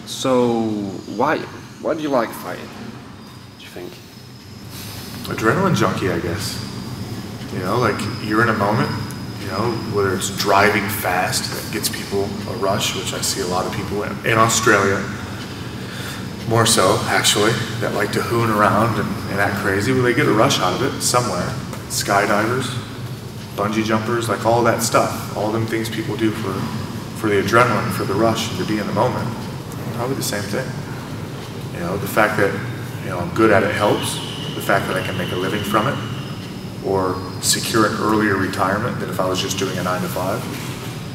So, why do you like fighting, do you think? Adrenaline junkie, I guess. You know, like you're in a moment, you know, whether it's driving fast, that gets people a rush, which I see a lot of people in Australia, more so actually, that like to hoon around and act crazy. Well, they get a rush out of it somewhere. Skydivers, bungee jumpers, like all that stuff, all them things people do for the adrenaline, for the rush, and to be in the moment. Probably the same thing. You know, the fact that, you know, I'm good at it helps. The fact that I can make a living from it, or secure an earlier retirement than if I was just doing a 9 to 5,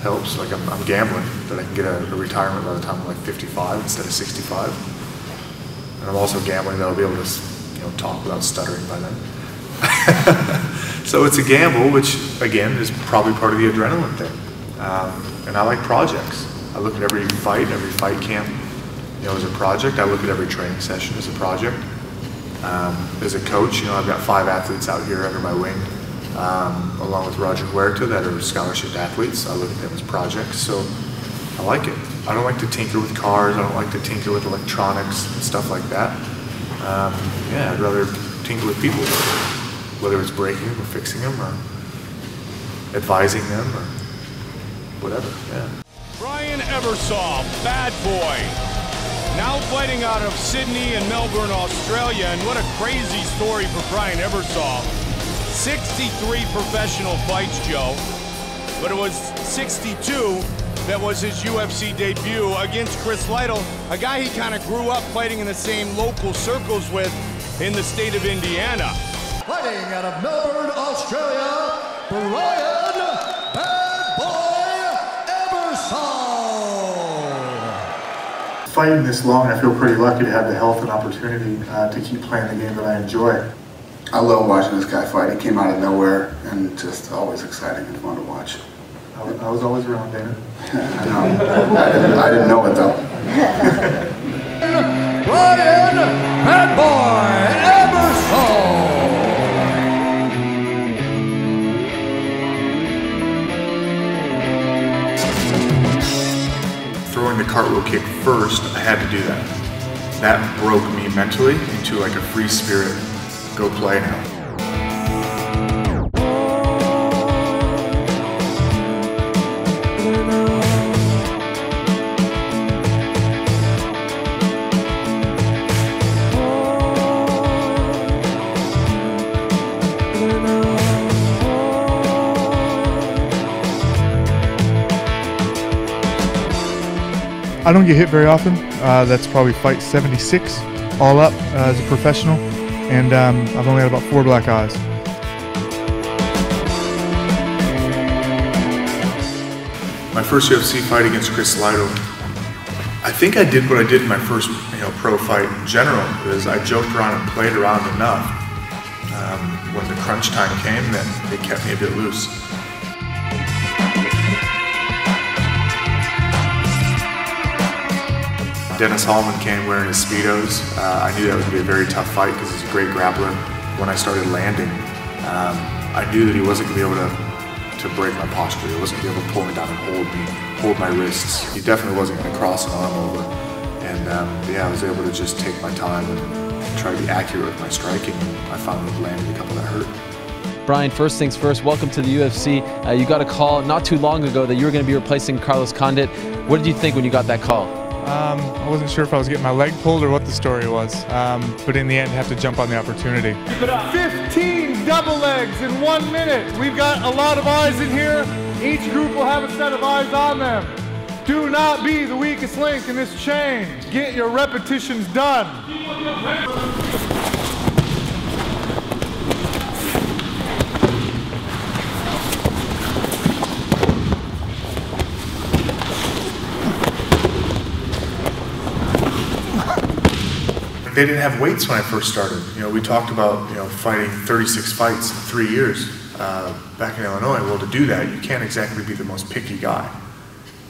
helps. Like I'm gambling that I can get a retirement by the time I'm like 55 instead of 65. And I'm also gambling that I'll be able to, you know, talk without stuttering by then. So it's a gamble, which again is probably part of the adrenaline thing. And I like projects. I look at every fight camp, you know, as a project. I look at every training session as a project. As a coach, you know, I've got 5 athletes out here under my wing, along with Roger Huerta, that are scholarship athletes. I look at them as projects, so I like it. I don't like to tinker with cars. I don't like to tinker with electronics and stuff like that. Yeah, I'd rather tinker with people, whether it's breaking them or fixing them or advising them or whatever. Yeah. Brian Ebersole, bad boy. Now fighting out of Sydney and Melbourne, Australia, and what a crazy story for Brian Ebersole. 63 professional fights, Joe, but it was 62 that was his UFC debut against Chris Lytle, a guy he kind of grew up fighting in the same local circles with in the state of Indiana. Fighting out of Melbourne, Australia, Brian Bad Boy Ebersole. Fighting this long, I feel pretty lucky to have the health and opportunity to keep playing the game that I enjoy. I love watching this guy fight. He came out of nowhere and just always exciting and fun to watch. I was always around, David. I know. I didn't know it though. Brian Bad Boy Ebersole. Throwing the cartwheel kick first, I had to do that. That broke me mentally into like a free spirit. Go play now. I don't get hit very often. That's probably fight 76 all up as a professional, and I've only had about 4 black eyes. My first UFC fight against Chris Lytle, I think I did what I did in my first pro fight in general, is I joked around and played around enough. When the crunch time came, then it kept me a bit loose. Dennis Hallman came wearing his Speedos. I knew that would be a very tough fight because he's a great grappler. When I started landing, I knew that he wasn't going to be able to break my posture. He wasn't going to be able to pull me down and hold my wrists. He definitely wasn't going to cross an arm over. And yeah, I was able to just take my time and try to be accurate with my striking. I finally landed a couple that hurt. Brian, first things first, welcome to the UFC. You got a call not too long ago that you were going to be replacing Carlos Condit. What did you think when you got that call? I wasn't sure if I was getting my leg pulled or what the story was, but in the end, I have to jump on the opportunity. 15 double legs in 1 minute. We've got a lot of eyes in here. Each group will have a set of eyes on them. Do not be the weakest link in this chain. Get your repetitions done. They didn't have weights when I first started. We talked about fighting 36 fights in 3 years back in Illinois. Well, to do that, you can't exactly be the most picky guy.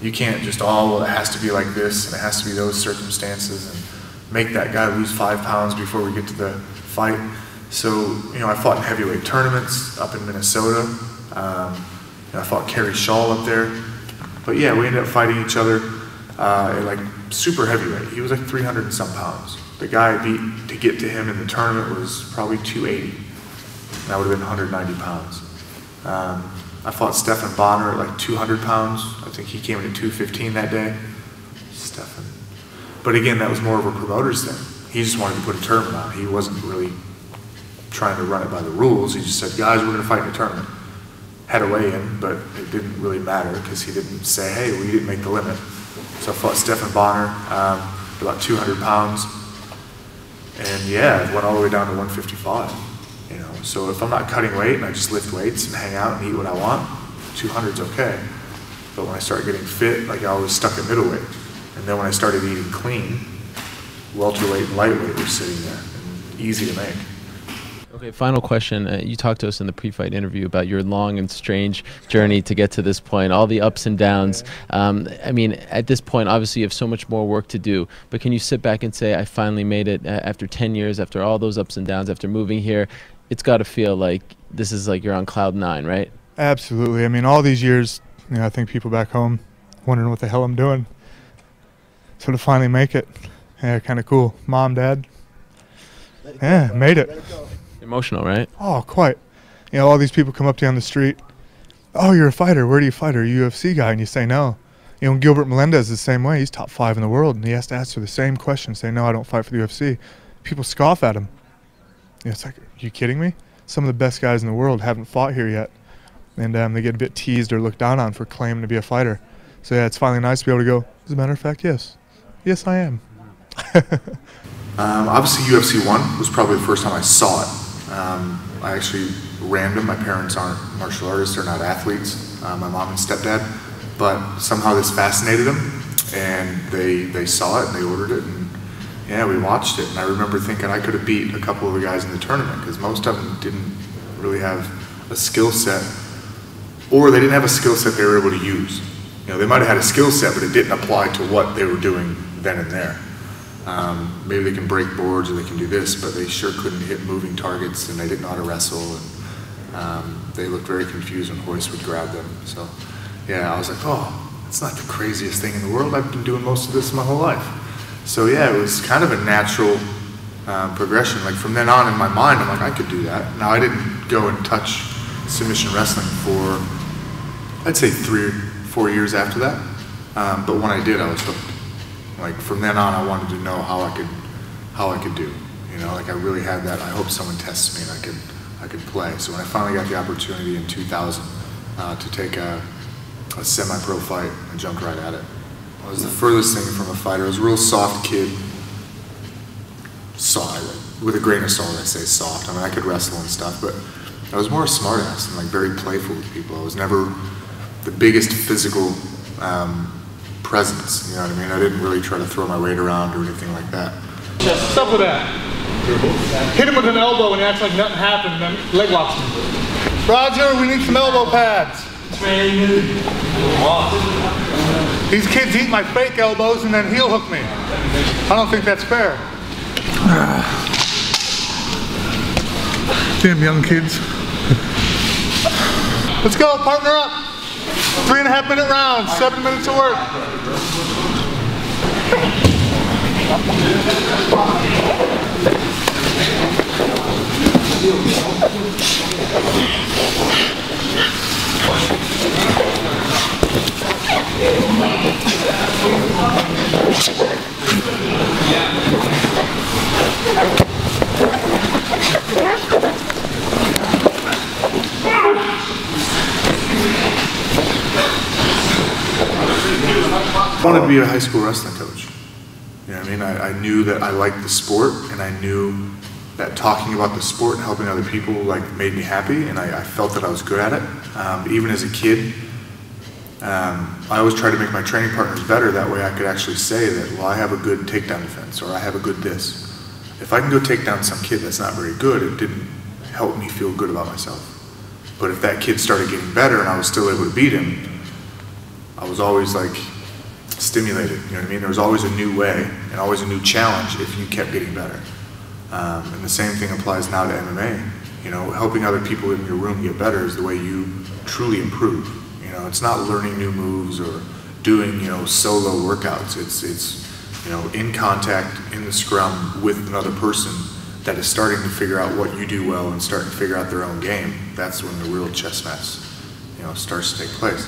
You can't just, well, it has to be like this and it has to be those circumstances and make that guy lose 5 pounds before we get to the fight. So, I fought in heavyweight tournaments up in Minnesota. I fought Kerry Shaw up there. But yeah, we ended up fighting each other at like super heavyweight. He was like 300 and some pounds. The guy I beat to get to him in the tournament was probably 280. That would have been 190 pounds. I fought Stephan Bonner at like 200 pounds. I think he came in at 215 that day. Stephan. But again, that was more of a promoter's thing. He just wanted to put a tournament on. He wasn't really trying to run it by the rules. He just said, guys, we're going to fight in a tournament. Had a weigh-in, but it didn't really matter because he didn't say, hey, we didn't make the limit. So I fought Stephan Bonner, about 200 pounds. And yeah, it went all the way down to 155. You know, so if I'm not cutting weight and I just lift weights and hang out and eat what I want, 200's okay. But when I start getting fit, like I was stuck at middleweight. And then when I started eating clean, welterweight and lightweight were sitting there, and easy to make. Okay, final question. You talked to us in the pre-fight interview about your long and strange journey to get to this point, all the ups and downs. I mean, at this point, obviously you have so much more work to do, but can you sit back and say, I finally made it after 10 years, after all those ups and downs, after moving here? It's got to feel like this is like you're on cloud 9, right? Absolutely. I mean, all these years, you know, I think people back home wondering what the hell I'm doing. So to finally make it, yeah, kind of cool. Mom, Dad, yeah, made it. Emotional, right? Oh, quite. You know, all these people come up to you on the street. Oh, you're a fighter. Where do you fight? Are you a UFC guy? And you say no. You know, Gilbert Melendez is the same way. He's top 5 in the world, and he has to answer the same question. Say, no, I don't fight for the UFC. People scoff at him. You know, it's like, are you kidding me? Some of the best guys in the world haven't fought here yet. And they get a bit teased or looked down on for claiming to be a fighter. So, yeah, it's finally nice to be able to go, as a matter of fact, yes. Yes, I am. Obviously, UFC 1 was probably the first time I saw it. I actually ran them. My parents aren't martial artists, they're not athletes, my mom and stepdad, but somehow this fascinated them, and they saw it and they ordered it, and yeah, we watched it. And I remember thinking I could have beat a couple of the guys in the tournament because most of them didn't really have a skill set, or they didn't have a skill set they were able to use. You know, they might have had a skill set, but it didn't apply to what they were doing then and there. Maybe they can break boards or they can do this, but they sure couldn't hit moving targets, and they didn't know how to wrestle, and they looked very confused when Hoist would grab them. So yeah, I was like, oh, it's not the craziest thing in the world. I've been doing most of this my whole life. So yeah, it was kind of a natural progression. Like from then on in my mind, I'm like, I could do that. Now I didn't go and touch submission wrestling for, I'd say 3 or 4 years after that. But when I did, I was hooked. Like from then on, I wanted to know how I could do. You know, like I really had that. I hope someone tests me and I could play. So when I finally got the opportunity in 2000 to take a semi-pro fight, I jumped right at it. It was the furthest thing from a fighter. I was a real soft kid. With a grain of salt, I say soft. I mean, I could wrestle and stuff, but I was more a smartass and like very playful with people. I was never the biggest physical presence, you know what I mean? I didn't really try to throw my weight around or anything like that. Stop with that. Hit him with an elbow and he acts like nothing happened, then leg locks him. Roger, we need some elbow pads. These kids eat my fake elbows and then heel hook me. I don't think that's fair. Damn young kids. Let's go, partner up. 3.5 minute rounds, 7 minutes of work. I wanted to be a high school wrestling coach. You know what I mean? I knew that I liked the sport, and I knew that talking about the sport and helping other people like made me happy, and I felt that I was good at it. Even as a kid, I always tried to make my training partners better. That way I could actually say that, well, I have a good takedown defense, or I have a good this. If I can go take down some kid that's not very good, it didn't help me feel good about myself. But if that kid started getting better and I was still able to beat him, I was always like stimulated, you know what I mean? There was always a new way and always a new challenge if you kept getting better. And the same thing applies now to MMA. You know, helping other people in your room get better is the way you truly improve. You know, it's not learning new moves or doing, you know, solo workouts. It's you know, in contact, in the scrum with another person that is starting to figure out what you do well and starting to figure out their own game, that's when the real chess match, you know, starts to take place.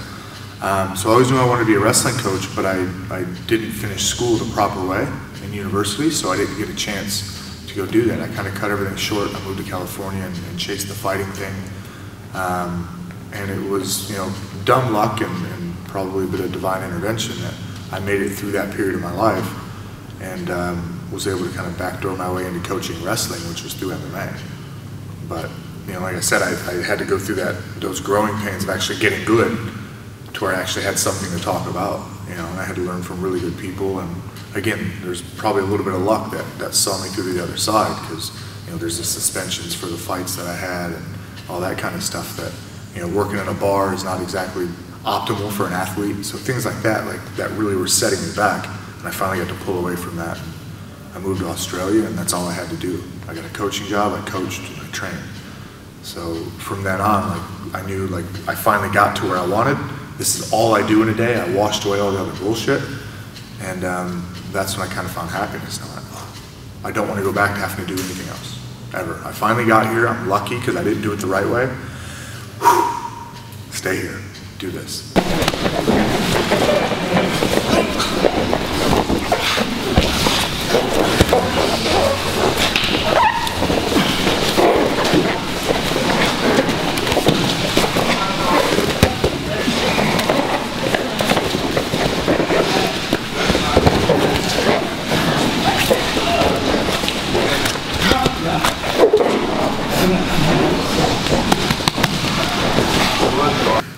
So I always knew I wanted to be a wrestling coach, but I didn't finish school the proper way in university, so I didn't get a chance to go do that. I kind of cut everything short. I moved to California and chased the fighting thing. And it was, you know, dumb luck and probably a bit of divine intervention that I made it through that period of my life and was able to kind of backdoor my way into coaching wrestling, which was through MMA. But, you know, like I said, I had to go through those growing pains of actually getting good to where I actually had something to talk about, you know, and I had to learn from really good people. And again, there's probably a little bit of luck that saw me through the other side, because, you know, there's the suspensions for the fights that I had and all that kind of stuff that, you know, working in a bar is not exactly optimal for an athlete. So things like that really were setting me back. And I finally got to pull away from that. I moved to Australia, and that's all I had to do. I got a coaching job, I coached, and I trained. So from then on, like, I knew, like, I finally got to where I wanted. This is all I do in a day. I washed away all the other bullshit. And that's when I kind of found happiness. And I went, oh, I don't want to go back to having to do anything else, ever. I finally got here. I'm lucky because I didn't do it the right way. Whew. Stay here. Do this.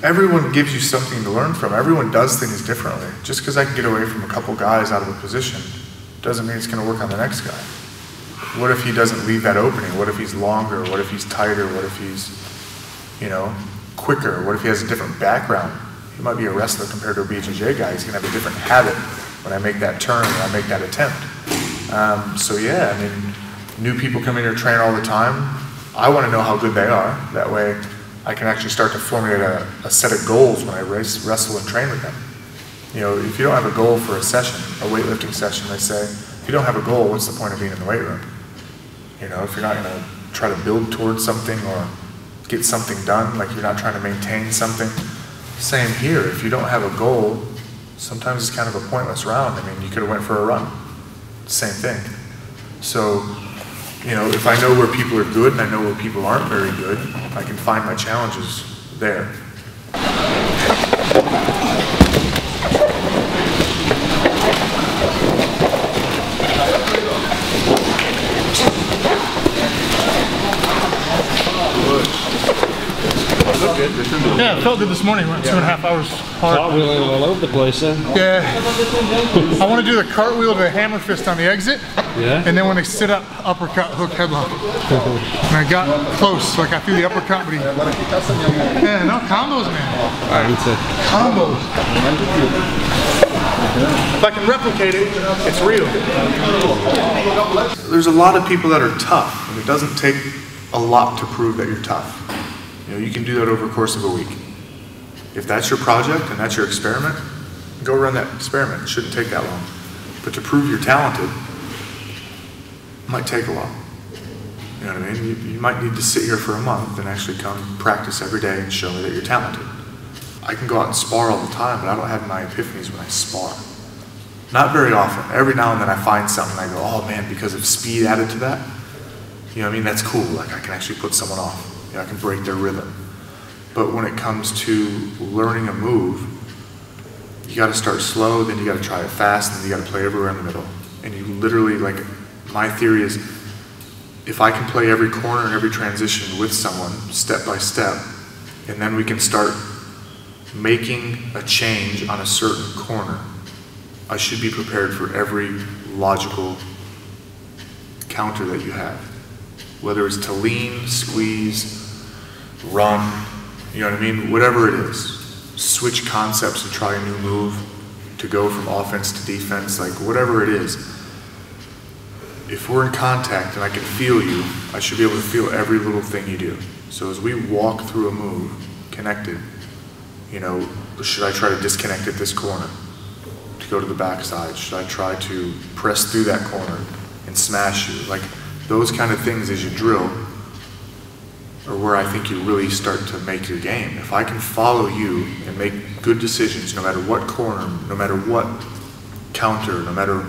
Everyone gives you something to learn from. Everyone does things differently. Just because I can get away from a couple guys out of a position doesn't mean it's going to work on the next guy. What if he doesn't leave that opening? What if he's longer? What if he's tighter? What if he's, you know, quicker? What if he has a different background? He might be a wrestler compared to a BJJ guy. He's going to have a different habit when I make that turn, when I make that attempt. So yeah, I mean, new people come in here train all the time. I want to know how good they are. That way I can actually start to formulate a set of goals when I wrestle and train with them. You know, if you don't have a goal for a session, a weightlifting session, they say, if you don't have a goal, what's the point of being in the weight room? You know, if you're not going to try to build towards something or get something done, like you're not trying to maintain something. Same here, if you don't have a goal, sometimes it's kind of a pointless round. I mean, you could have went for a run. Same thing. So, you know, if I know where people are good and I know where people aren't very good, I can find my challenges there. Yeah, it felt good this morning. Went 2.5 hours hard. Cartwheeling all over the place, then. Yeah. I want to do the cartwheel to the hammer fist on the exit. Yeah. And then when they sit up, uppercut, hook, headlock. And I got close, like I threw the uppercut, but yeah, no, combos, man. Alright, it's combos. If I can replicate it, it's real. There's a lot of people that are tough, and it doesn't take a lot to prove that you're tough. You know, you can do that over the course of a week. If that's your project and that's your experiment, go run that experiment. It shouldn't take that long. But to prove you're talented, it might take a while. You know what I mean? You might need to sit here for a month and actually come practice every day and show me that you're talented. I can go out and spar all the time, but I don't have my epiphanies when I spar. Not very often. Every now and then I find something and I go, oh man, because of speed added to that, you know what I mean? That's cool. Like I can actually put someone off. You know, I can break their rhythm. But when it comes to learning a move, you got to start slow, then you got to try it fast, and then you got to play everywhere in the middle. And you literally, like, my theory is, if I can play every corner and every transition with someone, step by step, and then we can start making a change on a certain corner, I should be prepared for every logical counter that you have. Whether it's to lean, squeeze, run, you know what I mean? Whatever it is. Switch concepts and try a new move, to go from offense to defense, like whatever it is. If we're in contact and I can feel you, I should be able to feel every little thing you do. So as we walk through a move, connected, you know, should I try to disconnect at this corner? to go to the backside? Should I try to press through that corner and smash you? Like those kind of things as you drill are where I think you really start to make your game. If I can follow you and make good decisions no matter what corner, no matter what counter, no matter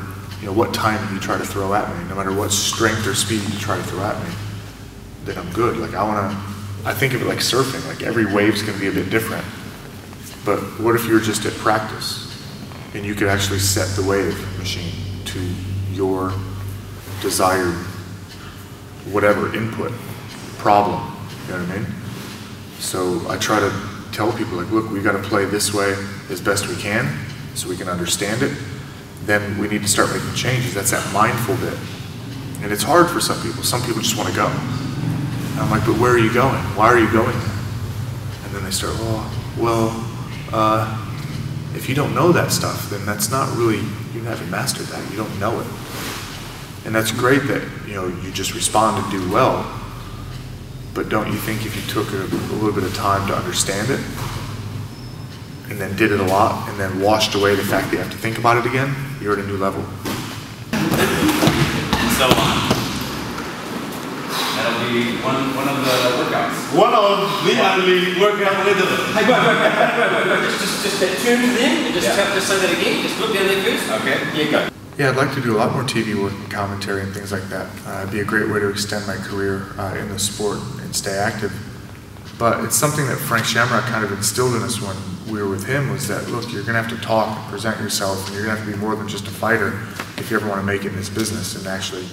what timing you try to throw at me, no matter what strength or speed you try to throw at me, then I'm good. Like I think of it like surfing, like every wave's gonna be a bit different. But what if you're just at practice and you could actually set the wave machine to your desired whatever input, problem, you know what I mean? So I try to tell people like, look, we gotta play this way as best we can so we can understand it. Then we need to start making changes. That's that mindful bit. And it's hard for some people. Some people just want to go. And I'm like, but where are you going? Why are you going there? And then they start, if you don't know that stuff, then that's not really, you haven't mastered that. You don't know it. And that's great that, you just respond and do well. But don't you think if you took a little bit of time to understand it, and then did it a lot, and then washed away the fact that you have to think about it again, you're at a new level. So that'll be one of the workouts. One of the only workouts. Hey, wait. Just tune to them and just say that again. Just look down there first. Okay. Yeah, go. Yeah, I'd like to do a lot more TV work and commentary and things like that. It'd be a great way to extend my career in the sport and stay active. But it's something that Frank Shamrock kind of instilled in us when we were with him, was that, look, you're going to have to talk and present yourself, and you're going to have to be more than just a fighter if you ever want to make it in this business and actually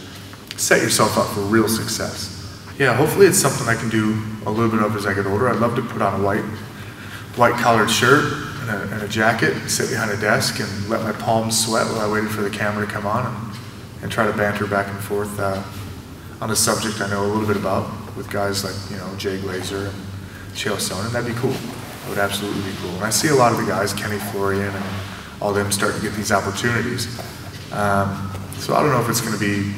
set yourself up for real success. Yeah, hopefully it's something I can do a little bit of as I get older. I'd love to put on a white collared shirt and a jacket, and sit behind a desk and let my palms sweat while I waited for the camera to come on and try to banter back and forth on a subject I know a little bit about with guys like, Jay Glazer and Chael Sonnen. That'd be cool. That would absolutely be cool. And I see a lot of the guys, Kenny Florian and all them, starting to get these opportunities. So I don't know if it's going to be,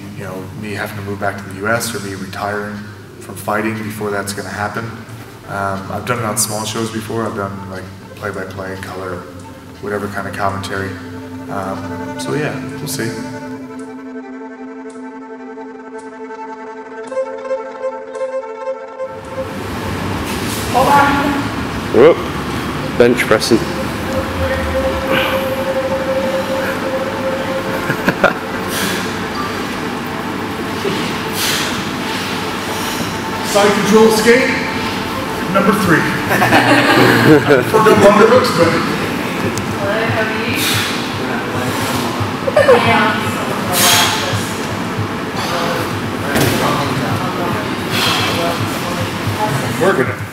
me having to move back to the US or me retiring from fighting before that's going to happen. I've done it on small shows before. I've done like play-by-play, color, whatever kind of commentary. So yeah, we'll see. We're up. Bench pressing. Side control skate, number 3. For the underhooks, but. Working it.